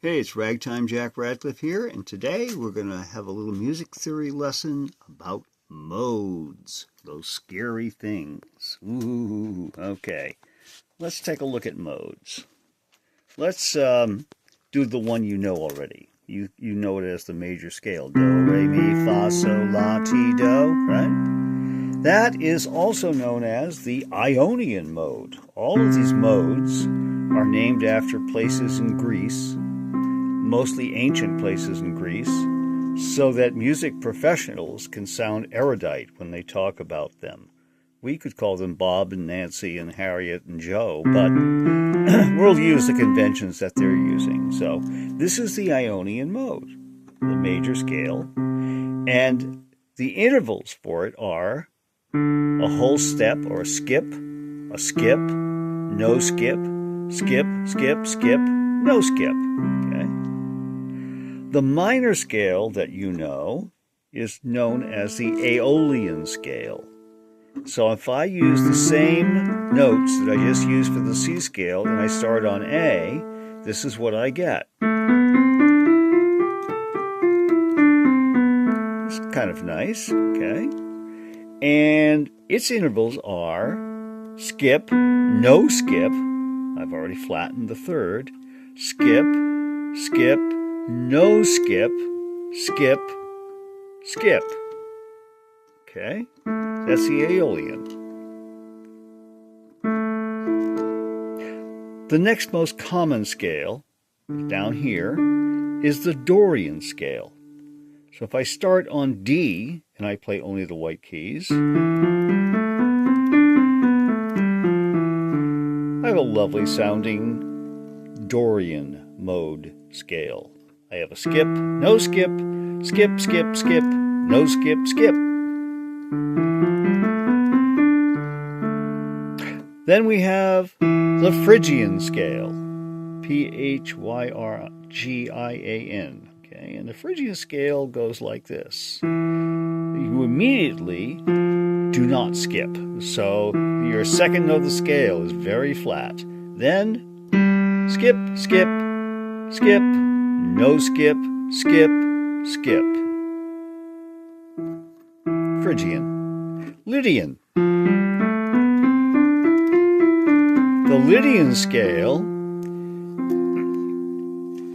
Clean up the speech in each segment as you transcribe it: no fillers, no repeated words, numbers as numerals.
Hey, it's RagtumeJack Radcliffe here, and today we're going to have a little music theory lesson about modes, those scary things. Ooh, okay. Let's take a look at modes. Let's do the one you know already. You know it as the major scale. Do, re, mi, fa, sol, la, ti, do, right? That is also known as the Ionian mode. All of these modes are named after places in Greece, mostly ancient places in Greece, so that music professionals can sound erudite when they talk about them. We could call them Bob and Nancy and Harriet and Joe, but we'll use the conventions that they're using. So this is the Ionian mode, the major scale, and the intervals for it are a whole step or a skip, no skip, skip, skip, skip, no skip. Okay. The minor scale that you know is known as the Aeolian scale. So if I use the same notes that I just used for the C scale and I start on A, this is what I get. It's kind of nice, okay? And its intervals are skip, no skip, I've already flattened the third, skip, skip, no skip, skip, skip. Okay, that's the Aeolian. The next most common scale, down here, is the Dorian scale. So if I start on D and I play only the white keys, I have a lovely sounding Dorian mode scale. I have a skip, no skip, skip, skip, skip, no skip, skip. Then we have the Phrygian scale, Phyrgian. Okay, and the Phrygian scale goes like this. You immediately do not skip. So your second note of the scale is very flat. Then skip, skip, skip, no skip, skip, skip. Phrygian. Lydian. The Lydian scale,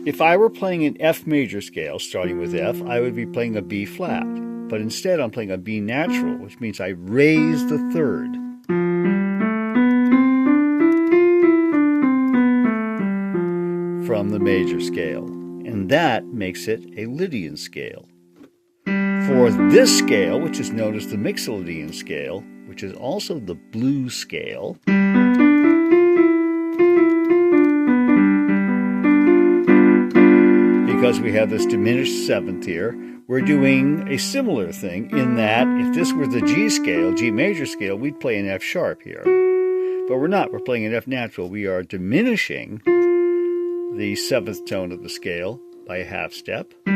if I were playing an F major scale, starting with F, I would be playing a B flat. But instead I'm playing a B natural, which means I raise the third. From the major scale. And that makes it a Lydian scale. For this scale, which is known as the Mixolydian scale, which is also the blues scale, because we have this diminished seventh here, we're doing a similar thing in that if this were the G scale, G major scale, we'd play an F sharp here. But we're not. We're playing an F natural. We are diminishing the seventh tone of the scale by a half step. All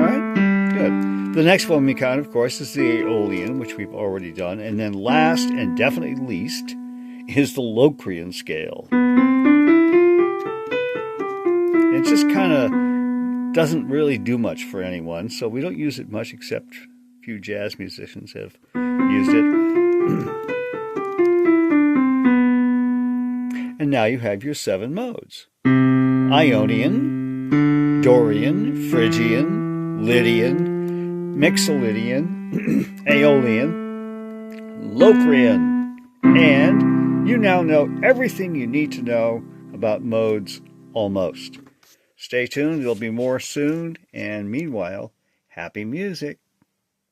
right, good. The next one we count, of course, is the Aeolian, which we've already done. And then last and definitely least is the Locrian scale. It just kind of doesn't really do much for anyone, so we don't use it much except a few jazz musicians have used it. And now you have your 7 modes. Ionian, Dorian, Phrygian, Lydian, Mixolydian, Aeolian, Locrian. And you now know everything you need to know about modes almost. Stay tuned, there'll be more soon, and meanwhile, happy music.